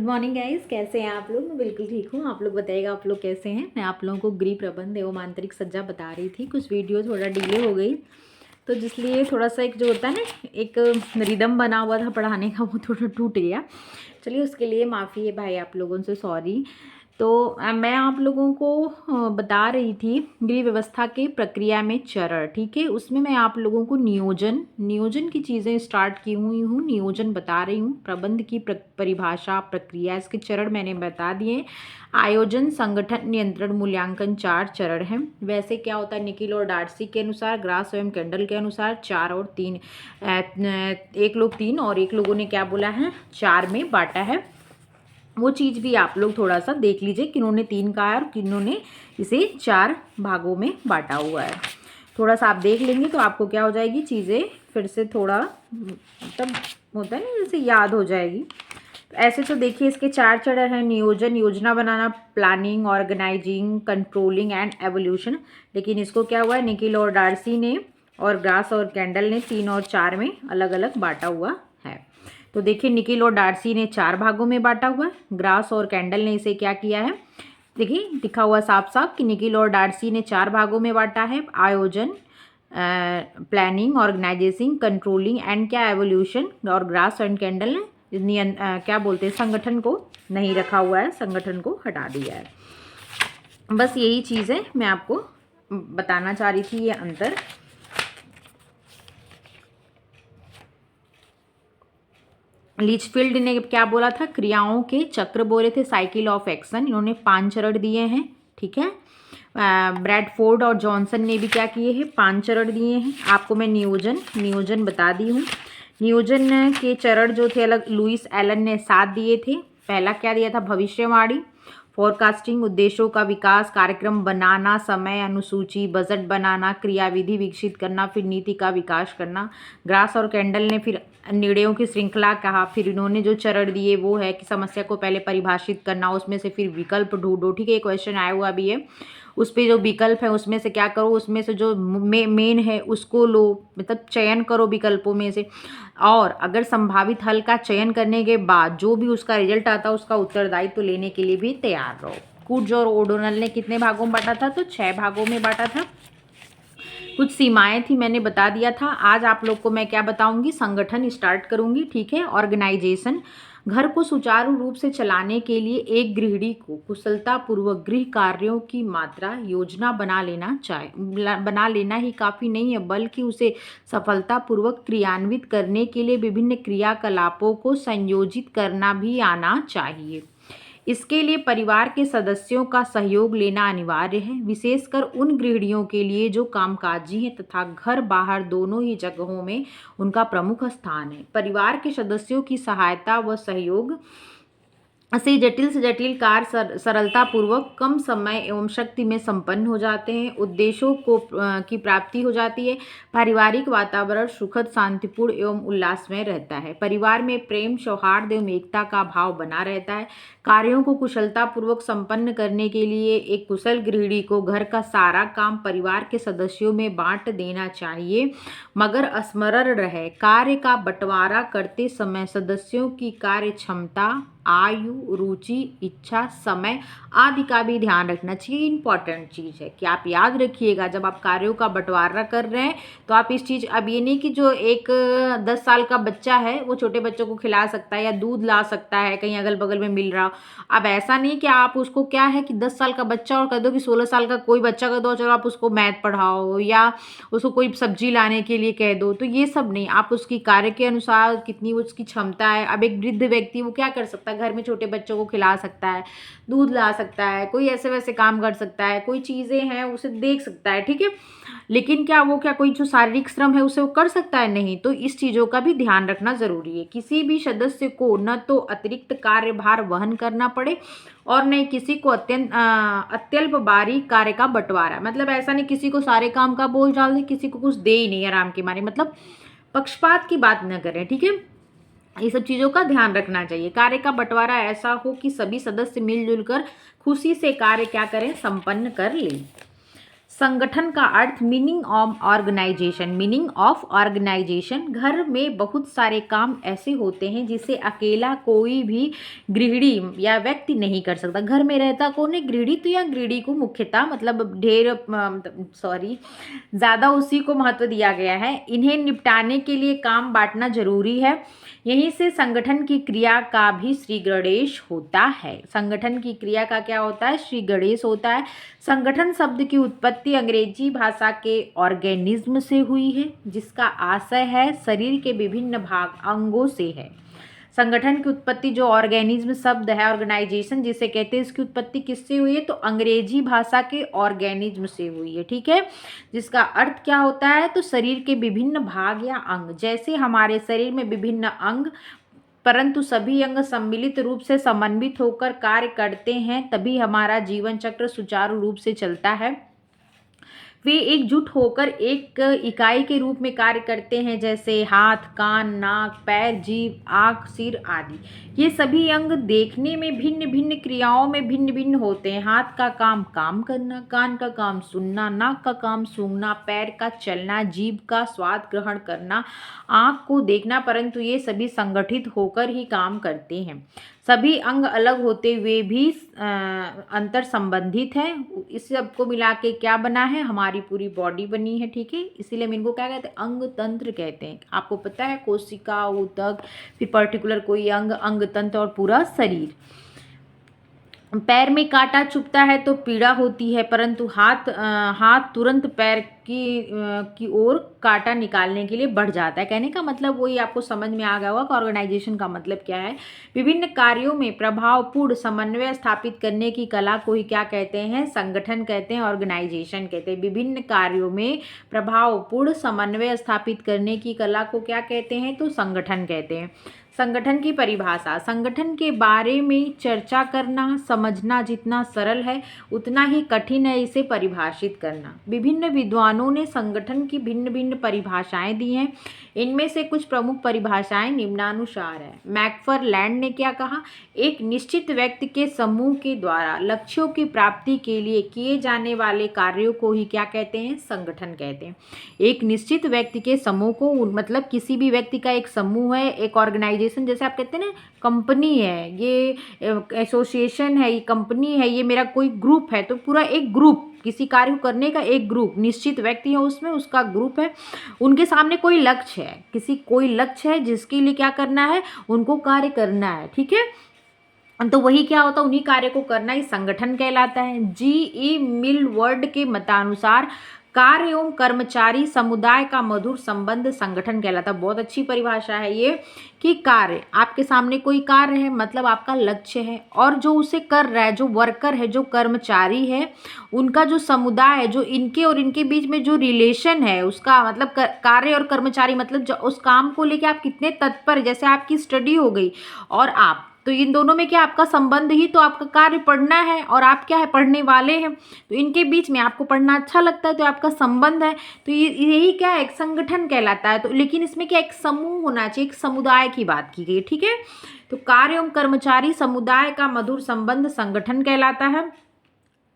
Morning guys, कैसे हैं आप लोग। मैं बिल्कुल ठीक हूँ। आप लोग बताइएगा आप लोग कैसे हैं। मैं आप लोगों को गृह प्रबंध एवं आंतरिक सज्जा बता रही थी। कुछ वीडियो थोड़ा डिले हो गई तो जिसलिए थोड़ा सा एक जो होता है ना, एक रिदम बना हुआ था पढ़ाने का, वो थोड़ा टूट गया। चलिए उसके लिए माफ़ी है भाई आप लोगों से, सॉरी। तो मैं आप लोगों को बता रही थी गृह व्यवस्था के प्रक्रिया में चरण, ठीक है। उसमें मैं आप लोगों को नियोजन की चीज़ें स्टार्ट की हुई हूँ, नियोजन बता रही हूँ। प्रबंध की परिभाषा, प्रक्रिया, इसके चरण मैंने बता दिए। आयोजन, संगठन, नियंत्रण, मूल्यांकन, 4 चरण हैं। वैसे क्या होता है, निकिल और डार्सी के अनुसार, ग्रास एवं कैंडल के अनुसार 4 और 3, एक लोग 3 और एक लोगों ने क्या बोला है 4 में बांटा है। वो चीज़ भी आप लोग थोड़ा सा देख लीजिए, किन्होंने 3 कहा है और किन्होंने इसे 4 भागों में बांटा हुआ है। थोड़ा सा आप देख लेंगे तो आपको क्या हो जाएगी, चीज़ें फिर से थोड़ा मतलब होता है ना, जैसे याद हो जाएगी। तो ऐसे तो देखिए इसके 4 चरण हैं। नियोजन, योजना बनाना, planning, organising, controlling and evolution. लेकिन इसको क्या हुआ है, निकिल और डार्सी ने और ग्रास और कैंडल ने 3 और 4 में अलग अलग बांटा हुआ है। तो देखिए निकिल और डार्सी ने 4 भागों में बांटा हुआ है, ग्रास और कैंडल ने इसे क्या किया है, देखिए लिखा हुआ साफ साफ कि निकिल और डार्सी ने 4 भागों में बांटा है। आयोजन, प्लानिंग, ऑर्गेनाइजेशन, कंट्रोलिंग एंड क्या एवोल्यूशन। और ग्रास एंड कैंडल ने क्या बोलते हैं, संगठन को नहीं रखा हुआ है, संगठन को हटा दिया है। बस यही चीज़ है मैं आपको बताना चाह रही थी, ये अंतर। लीचफील्ड ने क्या बोला था, क्रियाओं के चक्र बोले थे, साइकिल ऑफ एक्शन। इन्होंने 5 चरण दिए हैं, ठीक है। ब्रैडफोर्ड और जॉनसन ने भी क्या किए हैं, 5 चरण दिए हैं। आपको मैं नियोजन बता दी हूँ। नियोजन के चरण जो थे अलग, लुइस एलन ने 7 दिए थे। पहला क्या दिया था, भविष्यवाणी, फोरकास्टिंग, उद्देश्यों का विकास, कार्यक्रम बनाना, समय अनुसूची, बजट बनाना, क्रियाविधि विकसित करना, फिर नीति का विकास करना। ग्रास और कैंडल ने फिर निर्णयों की श्रृंखला कहा। फिर इन्होंने जो चरण दिए वो है कि समस्या को पहले परिभाषित करना, उसमें से फिर विकल्प ढूंढो, ठीक है। ये क्वेश्चन आया हुआ भी है, उस पर जो विकल्प है उसमें से क्या करो, उसमें से जो मेन है उसको लो, मतलब चयन करो विकल्पों में से। और अगर संभावित हल का चयन करने के बाद जो भी उसका रिजल्ट आता है उसका उत्तरदायित्व लेने के लिए भी तैयार रहो। कुड्ज और ओडोनल ने कितने भागों में बांटा था, तो 6 भागों में बांटा था। कुछ सीमाएं थी मैंने बता दिया था। आज आप लोग को मैं क्या बताऊंगी, संगठन स्टार्ट करूंगी, ठीक है। ऑर्गेनाइजेशन, घर को सुचारू रूप से चलाने के लिए एक गृहिणी को कुशलतापूर्वक गृह कार्यों की मात्रा योजना बना लेना ही काफ़ी नहीं है, बल्कि उसे सफलतापूर्वक क्रियान्वित करने के लिए विभिन्न क्रियाकलापों को संयोजित करना भी आना चाहिए। इसके लिए परिवार के सदस्यों का सहयोग लेना अनिवार्य है, विशेषकर उन गृहिणियों के लिए जो कामकाजी हैं तथा घर बाहर दोनों ही जगहों में उनका प्रमुख स्थान है। परिवार के सदस्यों की सहायता व सहयोग से जटिल कार्य सरलतापूर्वक कम समय एवं शक्ति में संपन्न हो जाते हैं, उद्देश्यों की प्राप्ति हो जाती है। पारिवारिक वातावरण सुखद, शांतिपूर्ण एवं उल्लासमय रहता है। परिवार में प्रेम, सौहार्द एवं एकता का भाव बना रहता है। कार्यों को कुशलतापूर्वक संपन्न करने के लिए एक कुशल गृहिणी को घर का सारा काम परिवार के सदस्यों में बांट देना चाहिए, मगर स्मरण रहे कार्य का बंटवारा करते समय सदस्यों की कार्य क्षमता, आयु, रुचि, इच्छा, समय आदि का भी ध्यान रखना चाहिए। इंपॉर्टेंट चीज़ है कि आप याद रखिएगा, जब आप कार्यों का बंटवारा कर रहे हैं तो आप इस चीज़, अब ये नहीं कि जो एक 10 साल का बच्चा है वो छोटे बच्चों को खिला सकता है या दूध ला सकता है कहीं अगल बगल में मिल रहा हो। अब ऐसा नहीं कि आप उसको क्या है कि 10 साल का बच्चा और कह दो कि 16 साल का कोई बच्चा कर दो, चलो आप उसको मैथ पढ़ाओ या उसको कोई सब्जी लाने के लिए कह दो, तो ये सब नहीं। आप उसकी कार्य के अनुसार कितनी उसकी क्षमता है। अब एक वृद्ध व्यक्ति वो क्या कर सकता है, घर में छोटे बच्चों को खिला सकता है, दूध ला सकता है, कोई ऐसे वैसे काम कर सकता है, कोई चीज़ें हैं उसे देख सकता है, ठीक है। लेकिन क्या वो क्या कोई जो शारीरिक श्रम है उसे वो कर सकता है, नहीं। तो इस चीज़ों का भी ध्यान रखना जरूरी है। किसी भी सदस्य को न तो अतिरिक्त कार्यभार वहन करना पड़े और न किसी को अत्यल्प बारीक कार्य का बंटवारा, मतलब ऐसा नहीं किसी को सारे काम का बोझ डाल दे, किसी को कुछ दे ही नहीं आराम के मारे, मतलब पक्षपात की बात न करें, ठीक है। ये सब चीज़ों का ध्यान रखना चाहिए। कार्य का बंटवारा ऐसा हो कि सभी सदस्य मिलजुल कर खुशी से कार्य क्या करें, संपन्न कर लें। संगठन का अर्थ meaning of organisation. Meaning of organisation, घर में बहुत सारे काम ऐसे होते हैं जिसे अकेला कोई भी गृहिणी या व्यक्ति नहीं कर सकता। घर में रहता कौन है? गृहिणी। तो या गृहिणी को मुख्यतः मतलब ज़्यादा उसी को महत्व दिया गया है। इन्हें निपटाने के लिए काम बांटना जरूरी है। यहीं से संगठन की क्रिया का भी श्री गणेश होता है। संगठन की क्रिया का क्या होता है? श्री गणेश होता है। संगठन शब्द की उत्पत्ति अंग्रेजी भाषा के ऑर्गेनिज्म से हुई है, जिसका आशय है शरीर के विभिन्न भाग अंगों से है। संगठन की उत्पत्ति जो ऑर्गेनिज्म शब्द है, ऑर्गेनाइजेशन जिसे कहते हैं, इसकी उत्पत्ति किससे हुई है? तो अंग्रेजी भाषा के ऑर्गेनिज्म से हुई है। ठीक है, जिसका अर्थ क्या होता है? तो शरीर के विभिन्न भाग या अंग। जैसे हमारे शरीर में विभिन्न अंग, परंतु सभी अंग सम्मिलित रूप से समन्वित होकर कार्य करते हैं, तभी हमारा जीवन चक्र सुचारू रूप से चलता है। वे एकजुट होकर एक इकाई के रूप में कार्य करते हैं, जैसे हाथ, कान, नाक, पैर, जीभ, आँख, सिर आदि। ये सभी अंग देखने में भिन्न भिन्न क्रियाओं में भिन्न भिन्न होते हैं। हाथ का काम काम करना, कान का काम सुनना, नाक का काम सूंघना, पैर का चलना, जीभ का स्वाद ग्रहण करना, आँख को देखना, परंतु ये सभी संगठित होकर ही काम करते हैं। सभी अंग अलग होते हुए भी अंतर संबंधित हैं। इस सबको मिला के क्या बना है? हमारी पूरी बॉडी बनी है। ठीक है, इसीलिए हम इनको क्या कहते हैं? अंग तंत्र कहते हैं। आपको पता है, कोशिका, ऊतक, फिर पर्टिकुलर कोई अंग, अंग तंत्र और पूरा शरीर। पैर में कांटा चुभता है तो पीड़ा होती है, परंतु हाथ तुरंत पैर की ओर कांटा निकालने के लिए बढ़ जाता है। कहने का मतलब वही आपको समझ में आ गया होगा कि ऑर्गेनाइजेशन का मतलब क्या है। विभिन्न कार्यों में प्रभावपूर्ण समन्वय स्थापित करने की कला को ही क्या कहते हैं? संगठन कहते हैं, ऑर्गेनाइजेशन कहते हैं। विभिन्न कार्यों में प्रभावपूर्ण समन्वय स्थापित करने की कला को क्या कहते हैं? तो संगठन कहते हैं। संगठन की परिभाषा। संगठन के बारे में चर्चा करना, समझना जितना सरल है उतना ही कठिन है इसे परिभाषित करना। विभिन्न विद्वानों ने संगठन की भिन्न भिन्न परिभाषाएं दी हैं। इनमें से कुछ प्रमुख परिभाषाएं निम्नानुसार है। मैकफरलैंड ने क्या कहा? एक निश्चित व्यक्ति के समूह के द्वारा लक्ष्यों की प्राप्ति के लिए किए जाने वाले कार्यों को ही क्या कहते हैं? संगठन कहते हैं। एक निश्चित व्यक्ति के समूह को, मतलब किसी भी व्यक्ति का एक समूह है, एक ऑर्गेनाइजेशन, जैसे आप कहते हैं ना कंपनी है, ये एसोसिएशन है, ये कंपनी है, ये मेरा कोई ग्रुप है, तो पूरा एक ग्रुप, किसी कार्य को करने का एक ग्रुप, निश्चित व्यक्ति है उसमें, उसका ग्रुप है। उनके सामने कोई लक्ष्य है, कोई लक्ष्य है जिसके लिए क्या करना है? उनको कार्य करना है। ठीक है, तो वही क्या होता है? उन्हीं कार्य को करना ही संगठन कहलाता है। G.E. मिलवर्ड के मतानुसार कार्य एवं कर्मचारी समुदाय का मधुर संबंध संगठन कहलाता है। बहुत अच्छी परिभाषा है ये, कि कार्य, आपके सामने कोई कार्य है, मतलब आपका लक्ष्य है, और जो उसे कर रहा है, जो वर्कर है, जो कर्मचारी है, उनका जो समुदाय है, जो इनके और इनके बीच में जो रिलेशन है, उसका मतलब कार्य और कर्मचारी मतलब जो उस काम को लेके आप कितने तत्पर, जैसे आपकी स्टडी हो गई और आप, तो इन दोनों में क्या आपका संबंध ही तो आपका कार्य पढ़ना है, और आप क्या है? पढ़ने वाले हैं, तो इनके बीच में आपको पढ़ना अच्छा लगता है तो आपका संबंध है, तो यही क्या है? एक संगठन कहलाता है। तो लेकिन इसमें क्या? एक समूह होना चाहिए, एक समुदाय की बात की गई। ठीक है, तो कार्य एवं कर्मचारी समुदाय का मधुर संबंध संगठन कहलाता है।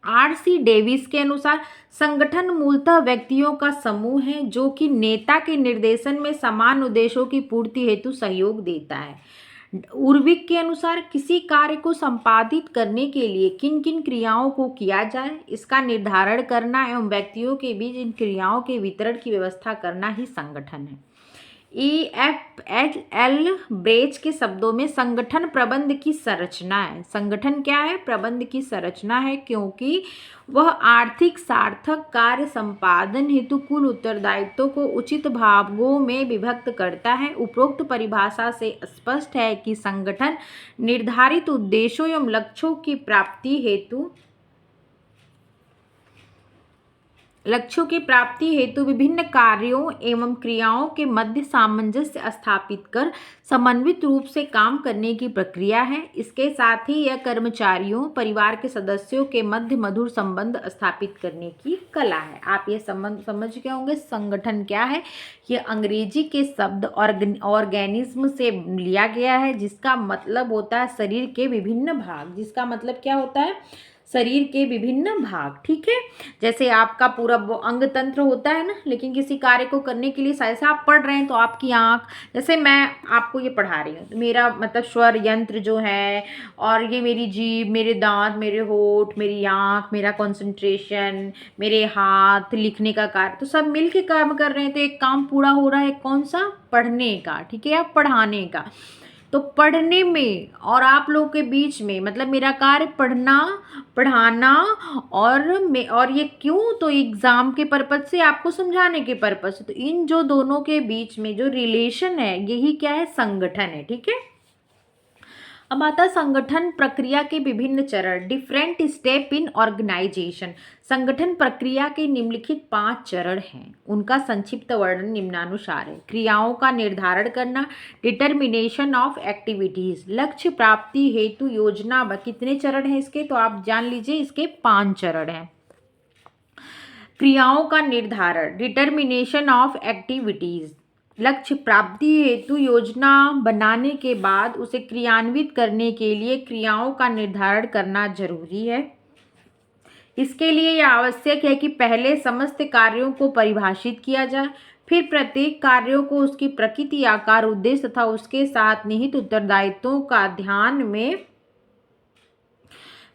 R.C. डेविस के अनुसार संगठन मूलतः व्यक्तियों का समूह है जो कि नेता के निर्देशन में समान उद्देश्यों की पूर्ति हेतु सहयोग देता है। उर्विक के अनुसार किसी कार्य को संपादित करने के लिए किन किन क्रियाओं को किया जाए, इसका निर्धारण करना एवं व्यक्तियों के बीच इन क्रियाओं के वितरण की व्यवस्था करना ही संगठन है। EFL ब्रेच के शब्दों में संगठन प्रबंध की संरचना है। संगठन क्या है? प्रबंध की संरचना है, क्योंकि वह आर्थिक सार्थक कार्य संपादन हेतु कुल उत्तरदायित्वों को उचित भागों में विभक्त करता है। उपरोक्त परिभाषा से स्पष्ट है कि संगठन निर्धारित उद्देश्यों एवं लक्ष्यों की प्राप्ति हेतु विभिन्न कार्यों एवं क्रियाओं के मध्य सामंजस्य स्थापित कर समन्वित रूप से काम करने की प्रक्रिया है। इसके साथ ही यह कर्मचारियों, परिवार के सदस्यों के मध्य मधुर संबंध स्थापित करने की कला है। आप ये संबंध समझ गए होंगे। संगठन क्या है? ये अंग्रेजी के शब्द ऑर्गेनिज्म से लिया गया है, जिसका मतलब होता है शरीर के विभिन्न भाग। जिसका मतलब क्या होता है? शरीर के विभिन्न भाग, ठीक है। जैसे आपका पूरा वो अंग तंत्र होता है ना, लेकिन किसी कार्य को करने के लिए जैसे आप पढ़ रहे हैं तो आपकी आँख, जैसे मैं आपको ये पढ़ा रही हूँ तो मेरा मतलब स्वर यंत्र जो है, और ये मेरी जीभ, मेरे दांत, मेरे होंठ, मेरी आँख, मेरा कंसंट्रेशन, मेरे हाथ, लिखने का कार्य, तो सब मिल के काम कर रहे हैं, तो एक काम पूरा हो रहा है, कौन सा, पढ़ने का, ठीक है, या पढ़ाने का। तो पढ़ने में और आप लोगों के बीच में मतलब मेरा कार्य पढ़ना, पढ़ाना, और ये क्यों, तो एग्जाम के पर्पज से, आपको समझाने के पर्पज से। तो इन जो दोनों के बीच में जो रिलेशन है, यही क्या है, संगठन है, ठीक है। अब आता है संगठन प्रक्रिया के विभिन्न चरण, डिफरेंट स्टेप इन ऑर्गेनाइजेशन। संगठन प्रक्रिया के निम्नलिखित 5 चरण हैं, उनका संक्षिप्त वर्णन निम्नानुसार है। क्रियाओं का निर्धारण करना, डिटर्मिनेशन ऑफ एक्टिविटीज, लक्ष्य प्राप्ति हेतु योजना। कितने चरण हैं इसके, तो आप जान लीजिए इसके 5 चरण हैं। क्रियाओं का निर्धारण, डिटर्मिनेशन ऑफ एक्टिविटीज, लक्ष्य प्राप्ति हेतु योजना बनाने के बाद उसे क्रियान्वित करने के लिए क्रियाओं का निर्धारण करना जरूरी है। इसके लिए यह आवश्यक है कि पहले समस्त कार्यों को परिभाषित किया जाए, फिर प्रत्येक कार्यों को उसकी प्रकृति, आकार, उद्देश्य तथा उसके साथ निहित उत्तरदायित्वों का ध्यान में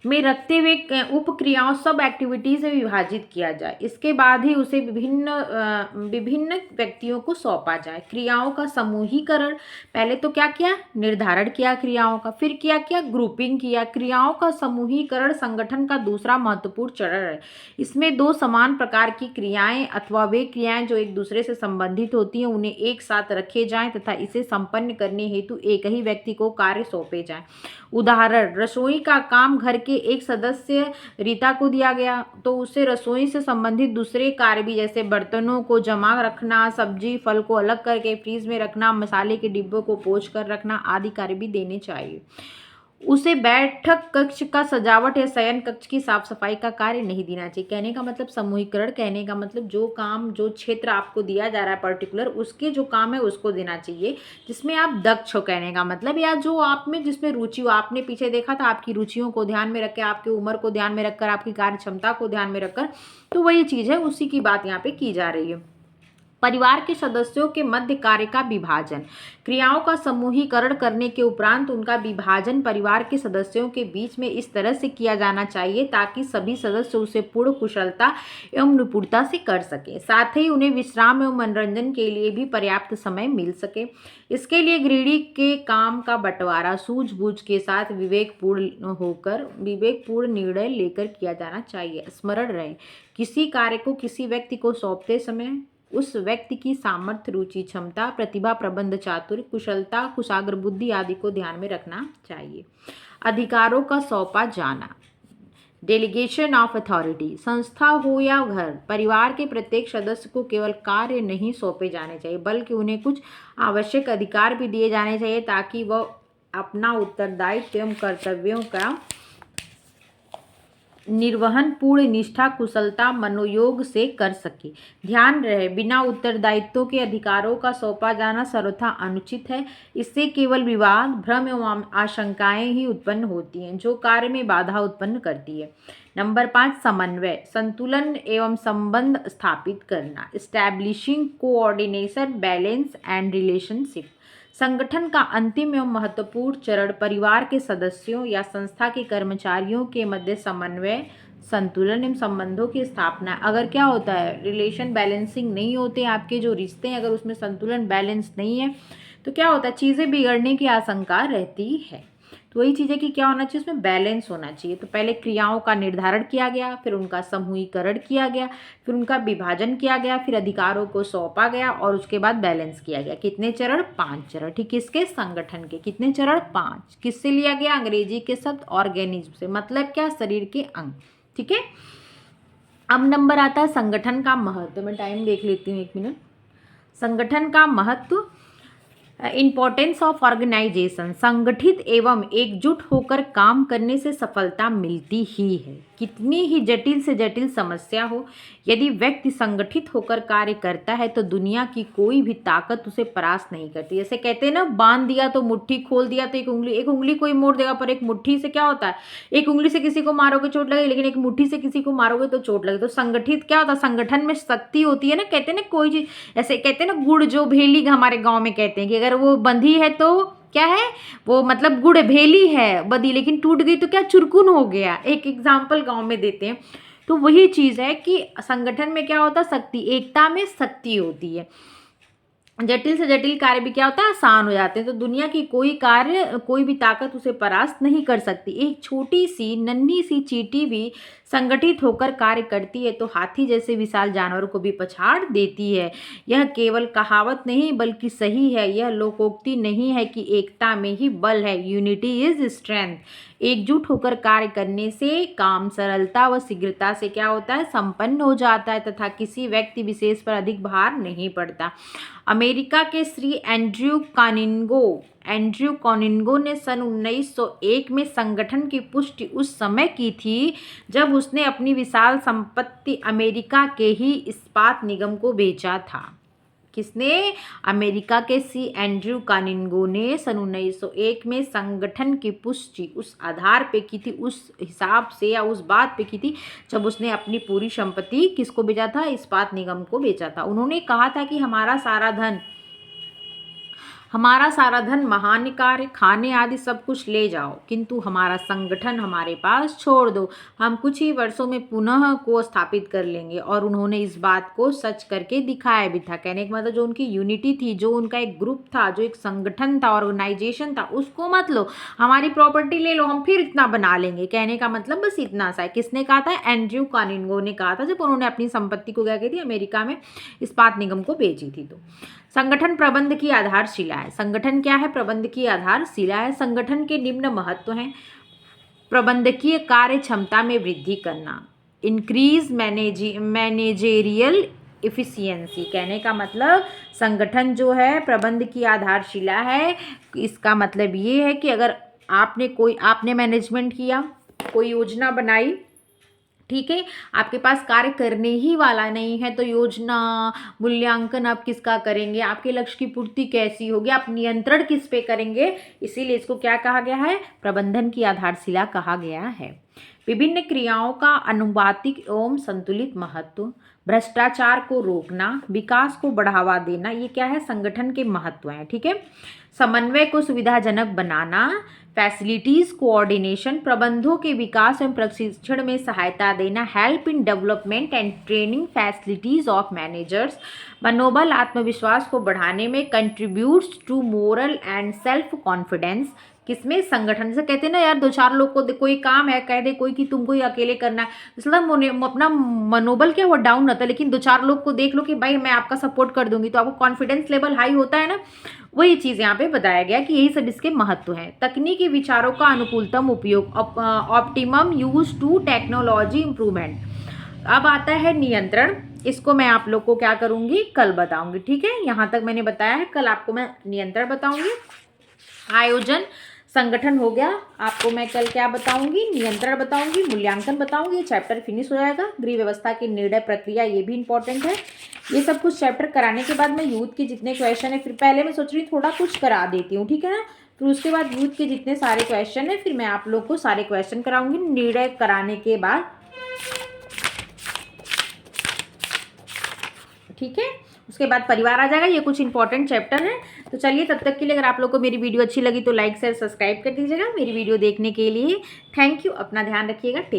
रखते हुए उपक्रियाओं, सब एक्टिविटीज में विभाजित किया जाए। इसके बाद ही उसे विभिन्न व्यक्तियों को सौंपा जाए। क्रियाओं का समूहीकरण, पहले तो क्या किया, निर्धारण किया क्रियाओं का, फिर किया ग्रुपिंग किया। क्रियाओं का समूहीकरण संगठन का दूसरा महत्वपूर्ण चरण है। इसमें 2 समान प्रकार की क्रियाएं अथवा वे क्रियाएं जो एक दूसरे से संबंधित होती हैं उन्हें एक साथ रखे जाएं तथा इसे संपन्न करने हेतु एक ही व्यक्ति को कार्य सौंपे जाएं। उदाहरण, रसोई का काम घर के एक सदस्य रीता को दिया गया, तो उसे रसोई से संबंधित दूसरे कार्य भी, जैसे बर्तनों को जमा रखना, सब्जी फल को अलग करके फ्रीज में रखना, मसाले के डिब्बों को पोंछ कर रखना आदि कार्य भी देने चाहिए। उसे बैठक कक्ष का सजावट या शयन कक्ष की साफ सफाई का कार्य नहीं देना चाहिए। कहने का मतलब समूहीकरण, कहने का मतलब जो काम, जो क्षेत्र आपको दिया जा रहा है पर्टिकुलर, उसके जो काम है उसको देना चाहिए जिसमें आप दक्ष हो, कहने का मतलब, या जो आप में जिसमें रुचि हो। आपने पीछे देखा था, आपकी रुचियों को ध्यान में रखकर, आपकी उम्र को ध्यान में रखकर, आपकी कार्य क्षमता को ध्यान में रखकर, तो वही चीज़ है, उसी की बात यहाँ पे की जा रही है। परिवार के सदस्यों के मध्य कार्य का विभाजन, क्रियाओं का समूहीकरण करने के उपरांत उनका विभाजन परिवार के सदस्यों के बीच में इस तरह से किया जाना चाहिए ताकि सभी सदस्य उसे पूर्ण कुशलता एवं निपुणता से कर सके, साथ ही उन्हें विश्राम एवं मनोरंजन के लिए भी पर्याप्त समय मिल सके। इसके लिए गृहिणी के काम का बंटवारा सूझबूझ के साथ विवेकपूर्ण निर्णय लेकर किया जाना चाहिए। स्मरण रहे, किसी कार्य को किसी व्यक्ति को सौंपते समय उस व्यक्ति की सामर्थ्य, रुचि, क्षमता, प्रतिभा, प्रबंध चातुर्य, कुशलता, कुशाग्र बुद्धि आदि को ध्यान में रखना चाहिए। अधिकारों का सौंपा जाना, डेलीगेशन ऑफ अथॉरिटी, संस्था हो या घर, परिवार के प्रत्येक सदस्य को केवल कार्य नहीं सौंपे जाने चाहिए बल्कि उन्हें कुछ आवश्यक अधिकार भी दिए जाने चाहिए ताकि वह अपना उत्तरदायित्व एवं कर्तव्यों का निर्वहन पूर्ण निष्ठा, कुशलता, मनोयोग से कर सके। ध्यान रहे, बिना उत्तरदायित्व के अधिकारों का सौंपा जाना सर्वथा अनुचित है। इससे केवल विवाद, भ्रम एवं आशंकाएं ही उत्पन्न होती हैं जो कार्य में बाधा उत्पन्न करती है। नंबर 5, समन्वय, संतुलन एवं संबंध स्थापित करना, establishing coordination, balance and relationship. संगठन का अंतिम एवं महत्वपूर्ण चरण परिवार के सदस्यों या संस्था के कर्मचारियों के मध्य समन्वय, संतुलन एवं संबंधों की स्थापना। अगर क्या होता है, रिलेशन बैलेंसिंग नहीं होते, आपके जो रिश्ते हैं अगर उसमें संतुलन बैलेंस नहीं है तो क्या होता है, चीज़ें बिगड़ने की आशंका रहती है। तो वही चीज़ है कि क्या होना चाहिए, उसमें बैलेंस होना चाहिए। तो पहले क्रियाओं का निर्धारण किया गया, फिर उनका समूहीकरण किया गया, फिर उनका विभाजन किया गया, फिर अधिकारों को सौंपा गया और उसके बाद बैलेंस किया गया। कितने चरण, 5 चरण। ठीक, किसके, संगठन के। कितने चरण, 5। किससे लिया गया, अंग्रेजी के शब्द ऑर्गेनिज्म से, मतलब क्या, शरीर के अंग। ठीक है, अब नंबर आता है संगठन का महत्व। मैं टाइम देख लेती हूँ 1 मिनट। संगठन का महत्व, इम्पोर्टेंस ऑफ ऑर्गेनाइजेशन, संगठित एवं एकजुट होकर काम करने से सफलता मिलती ही है। कितनी ही जटिल से जटिल समस्या हो, यदि व्यक्ति संगठित होकर कार्य करता है तो दुनिया की कोई भी ताकत उसे परास्त नहीं करती। जैसे कहते हैं ना, बांध दिया तो मुट्ठी, खोल दिया तो एक उंगली कोई मोड़ देगा, पर एक मुट्ठी से क्या होता है, एक उंगली से किसी को मारोगे चोट लगेगी, लेकिन एक मुट्ठी से किसी को मारोगे तो चोट लगेगी। तो संगठित क्या होता है, संगठन में शक्ति होती है ना। कहते हैं ना, कोई चीज ऐसे कहते हैं ना, गुड़ जो भेली हमारे गाँव में कहते हैं कि अगर वो बंधी है तो क्या है वो, मतलब गुड़ भेली है बंधी, लेकिन टूट गई तो क्या, चुरकुन हो गया। एक एग्जाम्पल गांव में देते हैं। तो वही चीज है कि संगठन में क्या होता है, शक्ति, एकता में शक्ति होती है। जटिल से जटिल कार्य भी क्या होता है, आसान हो जाते हैं। तो दुनिया की कोई कार्य, कोई भी ताकत उसे परास्त नहीं कर सकती। एक छोटी सी नन्ही सी चींटी भी संगठित होकर कार्य करती है तो हाथी जैसे विशाल जानवरों को भी पछाड़ देती है। यह केवल कहावत नहीं बल्कि सही है। यह लोकोक्ति नहीं है कि एकता में ही बल है, यूनिटी इज स्ट्रेंथ। एकजुट होकर कार्य करने से काम सरलता व शीघ्रता से क्या होता है, संपन्न हो जाता है तथा किसी व्यक्ति विशेष पर अधिक भार नहीं पड़ता। अमेरिका के श्री एंड्रयू कॉनिंगो ने सन 1901 में संगठन की पुष्टि उस समय की थी जब उसने अपनी विशाल संपत्ति अमेरिका के ही इस्पात निगम को बेचा था। किसने, अमेरिका के सी एंड्रयू कॉनिंगो ने सन 1901 में संगठन की पुष्टि उस आधार पे की थी, उस हिसाब से या उस बात पे की थी जब उसने अपनी पूरी संपत्ति किसको बेचा था, इस्पात निगम को बेचा था। उन्होंने कहा था कि हमारा सारा धन महान कार्य, खाने आदि सब कुछ ले जाओ, किंतु हमारा संगठन हमारे पास छोड़ दो, हम कुछ ही वर्षों में पुनः को स्थापित कर लेंगे। और उन्होंने इस बात को सच करके दिखाया भी था। कहने का मतलब जो उनकी यूनिटी थी, जो उनका एक ग्रुप था, जो एक संगठन था, ऑर्गेनाइजेशन था, उसको मत लो, हमारी प्रॉपर्टी ले लो, हम फिर इतना बना लेंगे। कहने का मतलब बस इतना सा है। किसने कहा था, एंड्रयू कॉनिंगो ने कहा था, जब उन्होंने अपनी संपत्ति को क्या की थी, अमेरिका में इस्पात निगम को बेची थी। तो संगठन प्रबंध की आधारशिला है। संगठन क्या है, प्रबंध की आधारशिला है। संगठन के निम्न महत्व हैं। प्रबंधकीय कार्य क्षमता में वृद्धि करना, इंक्रीज मैनेजेरियल इफिशियंसी। कहने का मतलब संगठन जो है प्रबंध की आधारशिला है। इसका मतलब ये है कि अगर आपने मैनेजमेंट किया, कोई योजना बनाई, ठीक है, आपके पास कार्य करने ही वाला नहीं है, तो योजना मूल्यांकन आप किसका करेंगे, आपके लक्ष्य की पूर्ति कैसी होगी, आप नियंत्रण किस पे करेंगे। इसीलिए इसको क्या कहा गया है, प्रबंधन की आधारशिला कहा गया है। विभिन्न क्रियाओं का अनुपातिक एवं संतुलित महत्व, भ्रष्टाचार को रोकना, विकास को बढ़ावा देना, ये क्या है, संगठन के महत्व हैं। ठीक है, समन्वय को सुविधाजनक बनाना, फैसिलिटीज कोऑर्डिनेशन, प्रबंधों के विकास एवं प्रशिक्षण में सहायता देना, help in development and training facilities of managers, मनोबल आत्मविश्वास को बढ़ाने में, contributes to morale and self confidence. किसमें, संगठन से। कहते हैं ना यार, 2-4 लोग को कोई काम है, कह दे कोई कि तुमको ये अकेले करना है, मतलब अपना मनोबल क्या हुआ, डाउन रहता है। लेकिन 2-4 लोग को देख लो कि भाई मैं आपका सपोर्ट कर दूंगी, तो आपको कॉन्फिडेंस लेवल हाई होता है ना। वही चीज़ यहाँ पे बताया गया कि यही सब इसके महत्व हैं। तकनीकी विचारों का अनुकूलतम उपयोग, optimum use to technology improvement. अब आता है नियंत्रण। इसको मैं आप लोग को क्या करूंगी, कल बताऊंगी। ठीक है, यहाँ तक मैंने बताया है, कल आपको मैं नियंत्रण बताऊंगी। आयोजन, संगठन हो गया, आपको मैं कल क्या बताऊंगी, नियंत्रण बताऊंगी, मूल्यांकन बताऊंगी। चैप्टर फिनिश हो जाएगा। गृह व्यवस्था की निर्णय प्रक्रिया, ये भी इंपॉर्टेंट है। ये सब कुछ चैप्टर कराने के बाद मैं यूथ के जितने क्वेश्चन है, फिर पहले मैं सोच रही हूँ थोड़ा कुछ करा देती हूँ, ठीक है ना। फिर उसके बाद यूथ के जितने सारे क्वेश्चन है, फिर मैं आप लोग को सारे क्वेश्चन कराऊंगी निर्णय कराने के बाद। ठीक है, उसके बाद परिवार आ जाएगा। ये कुछ इंपॉर्टेंट चैप्टर है। तो चलिए, तब तक के लिए अगर आप लोग को मेरी वीडियो अच्छी लगी तो लाइक शेयर सब्सक्राइब कर दीजिएगा। मेरी वीडियो देखने के लिए थैंक यू। अपना ध्यान रखिएगा।